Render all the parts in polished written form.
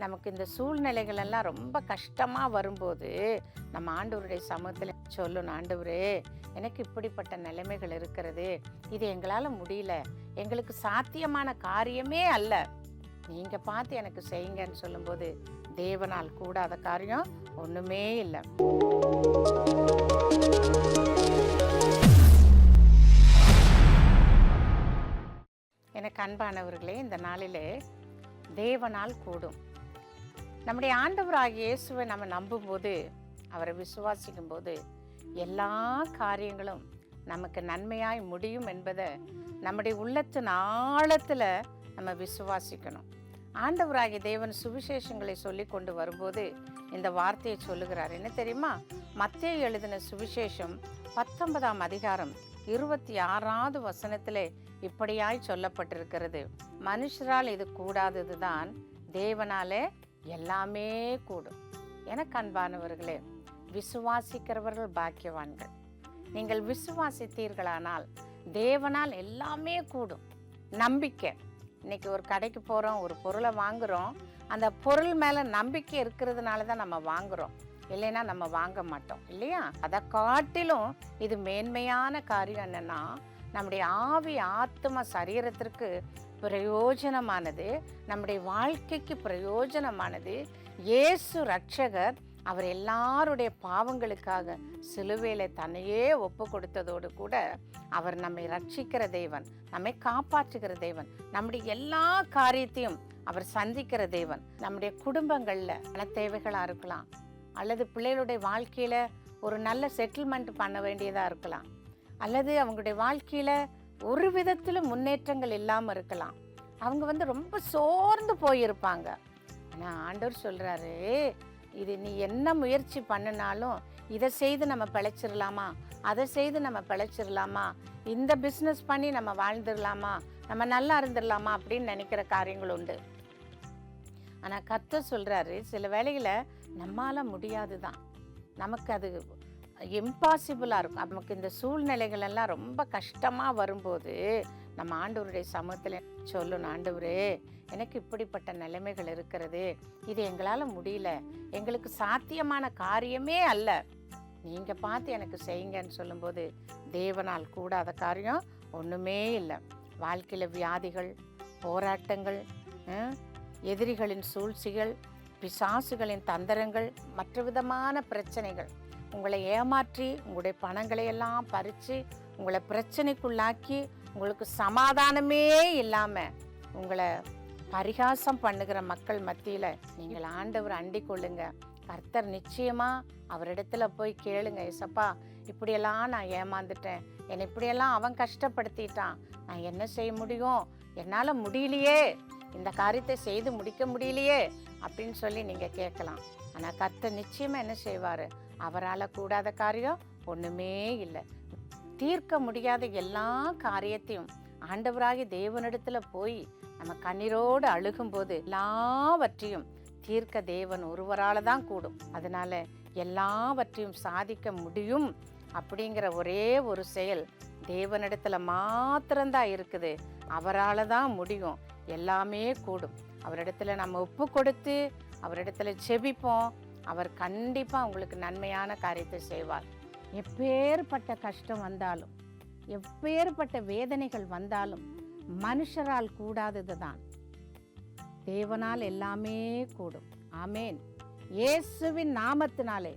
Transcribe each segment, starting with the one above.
நமக்கு இந்த சூழ்நிலைகள் எல்லாம் ரொம்ப கஷ்டமாக வரும்போது நம்ம ஆண்டவருடைய சமூகத்தில் சொல்லணும், ஆண்டவரே எனக்கு இப்படிப்பட்ட நிலைமைகள் இருக்கிறது, இது எங்களால் முடியல, எங்களுக்கு சாத்தியமான காரியமே அல்ல, நீங்கள் பார்த்து எனக்கு செய்யுங்கன்னு சொல்லும்போது தேவனால் கூடாத காரியம் ஒன்றுமே இல்லை. எனக்கு அன்பானவர்களே, இந்த நாளிலே தேவனால் கூடும். நம்முடைய ஆண்டவராகிய இயேசுவை நம்ம நம்பும்போது, அவரை விசுவாசிக்கும் போது எல்லா காரியங்களும் நமக்கு நன்மையாய் முடியும் என்பதை நம்முடைய உள்ளத்தின் ஆழத்தில் நம்ம விசுவாசிக்கணும். ஆண்டவராகிய தேவன் சுவிசேஷங்களை சொல்லி கொண்டு வரும்போது இந்த வார்த்தையை சொல்லுகிறார். என்ன தெரியுமா? மத்தேயு எழுதின சுவிசேஷம் 19ஆம் அதிகாரம் 26வது வசனத்திலே இப்படியாய் சொல்லப்பட்டிருக்கிறது, மனுஷரால் இது கூடாததுதான், தேவனாலே எல்லாமே கூடும். எனக்கு அன்பானவர்களே, விசுவாசிக்கிறவர்கள் பாக்கியவான்கள். நீங்கள் விசுவாசித்தீர்களானால் தேவனால் எல்லாமே கூடும். நம்பிக்கை. இன்னைக்கு ஒரு கடைக்கு போகிறோம், ஒரு பொருளை வாங்குகிறோம், அந்த பொருள் மேலே நம்பிக்கை இருக்கிறதுனால தான் நம்ம வாங்குகிறோம், இல்லைன்னா நம்ம வாங்க மாட்டோம் இல்லையா? அதை காட்டிலும் இது மேன்மையான காரியம் என்னன்னா, நம்முடைய ஆவி ஆத்ம சரீரத்திற்கு பிரயோஜனமானது, நம்முடைய வாழ்க்கைக்கு பிரயோஜனமானது. இயேசு ரட்சகர் அவர் எல்லாருடைய பாவங்களுக்காக சிலுவையில தன்னையே ஒப்பு கொடுத்ததோடு கூட அவர் நம்மை ரட்சிக்கிற தேவன், நம்மை காப்பாற்றுகிற தேவன், நம்முடைய எல்லா காரியத்தையும் அவர் சந்திக்கிற தேவன். நம்முடைய குடும்பங்கள்ல பல தேவைகளா இருக்கலாம், அல்லது பிள்ளைகளுடைய வாழ்க்கையில ஒரு நல்ல செட்டில்மெண்ட் பண்ண வேண்டியதா இருக்கலாம், அல்லது அவங்களுடைய வாழ்க்கையில ஒரு விதத்திலும் முன்னேற்றங்கள் இல்லாமல் இருக்கலாம். அவங்க ரொம்ப சோர்ந்து போயிருப்பாங்க. ஆனால் ஆண்டவர் சொல்றாரு, இது நீ என்ன முயற்சி பண்ணினாலும் இதை செய்து நம்ம பிழைச்சிடலாமா, அதை செய்து நம்ம பிழைச்சிடலாமா, இந்த பிஸ்னஸ் பண்ணி நம்ம வாழ்ந்துடலாமா, நம்ம நல்லா இருந்துடலாமா அப்படின்னு நினைக்கிற காரியங்கள் உண்டு. ஆனால் கர்த்தர் சொல்றாரு, சில வேளையில நம்மால முடியாது தான், நமக்கு அது இம்பாசிபிளாக இருக்கும். நமக்கு இந்த சூழ்நிலைகள் எல்லாம் ரொம்ப கஷ்டமாக வரும்போது நம்ம ஆண்டவருடைய சமூகத்தில் சொல்லணும், ஆண்டவரே எனக்கு இப்படிப்பட்ட நிலைமைகள் இருக்கிறது, இது எங்களால் முடியல, எங்களுக்கு சாத்தியமான காரியமே அல்ல, நீங்கள் பார்த்து எனக்கு செய்யுங்கன்னு சொல்லும்போது தேவனால் கூடாத காரியம் ஒன்றுமே இல்லை. வாழ்க்கையில் வியாதிகள், போராட்டங்கள், எதிரிகளின் சூழ்ச்சிகள், பிசாசுகளின் தந்திரங்கள், மற்ற விதமான பிரச்சனைகள் உங்களை ஏமாற்றி உங்களுடைய பணங்களை எல்லாம் பறித்து உங்களை பிரச்சனைக்குள்ளாக்கி உங்களுக்கு சமாதானமே இல்லாமல் உங்களை பரிகாசம் பண்ணுகிற மக்கள் மத்தியில் நீங்கள் ஆண்டவர் அண்டிக் கொள்ளுங்க. கர்த்தர் நிச்சயமாக அவரிடத்துல போய் கேளுங்க, ஏசப்பா இப்படியெல்லாம் நான் ஏமாந்துட்டேன், என்னை இப்படியெல்லாம் அவன் கஷ்டப்படுத்திட்டான், நான் என்ன செய்ய முடியும், என்னால் முடியலையே, இந்த காரியத்தை செய்து முடிக்க முடியலையே அப்படின்னு சொல்லி நீங்கள் கேட்கலாம். ஆனால் கர்த்தர் நிச்சயமாக என்ன செய்வார்? அவரால் கூடாத காரியம் ஒன்றுமே இல்லை. தீர்க்க முடியாத எல்லா காரியத்தையும் ஆண்டவராகி தேவனிடத்துல போய் நம்ம கண்ணீரோடு அழுகும்போது எல்லாவற்றையும் தீர்க்க தேவன் ஒருவரால் தான் கூடும். அதனால எல்லாவற்றையும் சாதிக்க முடியும் அப்படிங்கிற ஒரே ஒரு செயல் தேவனிடத்துல மாத்திரம்தான் இருக்குது. அவரால் தான் முடியும், எல்லாமே கூடும். அவரிடத்துல நம்ம ஒப்பு கொடுத்து அவரிடத்துல ஜெபிப்போம், அவர் கண்டிப்பாக உங்களுக்கு நன்மையான காரியத்தை செய்வார். எப்பேற்பட்ட கஷ்டம் வந்தாலும், எப்பேற்பட்ட வேதனைகள் வந்தாலும் மனுஷரால் கூடாதது தான், தேவனால் எல்லாமே கூடும். ஆமேன். இயேசுவின் நாமத்தினாலே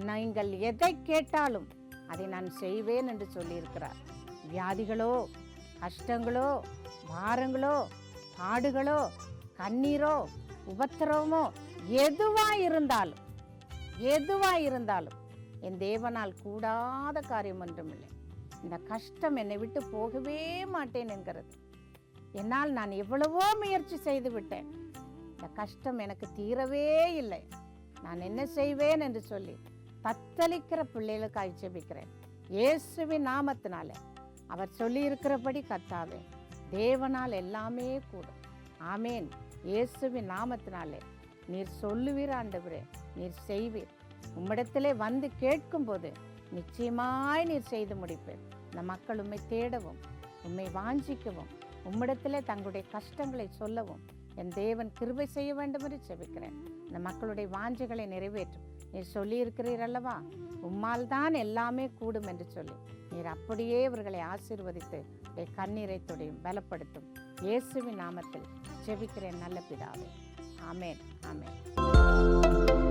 நீங்கள் எதை கேட்டாலும் அதை நான் செய்வேன் என்று சொல்லியிருக்கிறார். வியாதிகளோ, கஷ்டங்களோ, பாரங்களோ, பாடுகளோ, கண்ணீரோ, உபத்திரவமோ, எதுவா இருந்தாலும் என் தேவனால் கூடாத காரியம் ஒன்றுமில்லை. இந்த கஷ்டம் என்னை விட்டு போகவே மாட்டேன் என்கிறது. என்னால் நான் எவ்வளவோ முயற்சி செய்து விட்டேன், இந்த கஷ்டம் எனக்கு தீரவே இல்லை, நான் என்ன செய்வேன் என்று சொல்லி தத்தளிக்கிற பிள்ளைகளுக்காய் ஜெபிக்கிறேன். இயேசுவின் நாமத்தினாலே அவர் சொல்லி இருக்கிறபடி கர்த்தாவே தேவனால் எல்லாமே கூடும். ஆமேன். இயேசுவின் நாமத்தினாலே நீர் சொல்லுவீர் ஆண்டவரே, நீர் செய்வீர். உம்மிடத்திலே வந்து கேட்கும்போது நிச்சயமாய் நீர் செய்து முடிப்பீர். இந்த மக்கள் உம்மை தேடவும், உம்மை வாஞ்சிக்கவும், உம்மிடத்திலே தங்களுடைய கஷ்டங்களை சொல்லவும் என் தேவன் கிருபை செய்ய வேண்டும் என்று ஜெபிக்கிறேன். இந்த மக்களுடைய வாஞ்சைகளை நிறைவேற்றும். நீர் சொல்லியிருக்கிறீர் அல்லவா, உம்மால் தான் எல்லாமே கூடும் என்று சொல்லி நீர் அப்படியே இவர்களை ஆசீர்வதித்து கண்ணீரை தொடையும் பலப்படுத்தும். இயேசுவின் நாமத்தில் ஜெபிக்கிறேன் நல்ல பிதாவே. ஆமென், ஆமென்.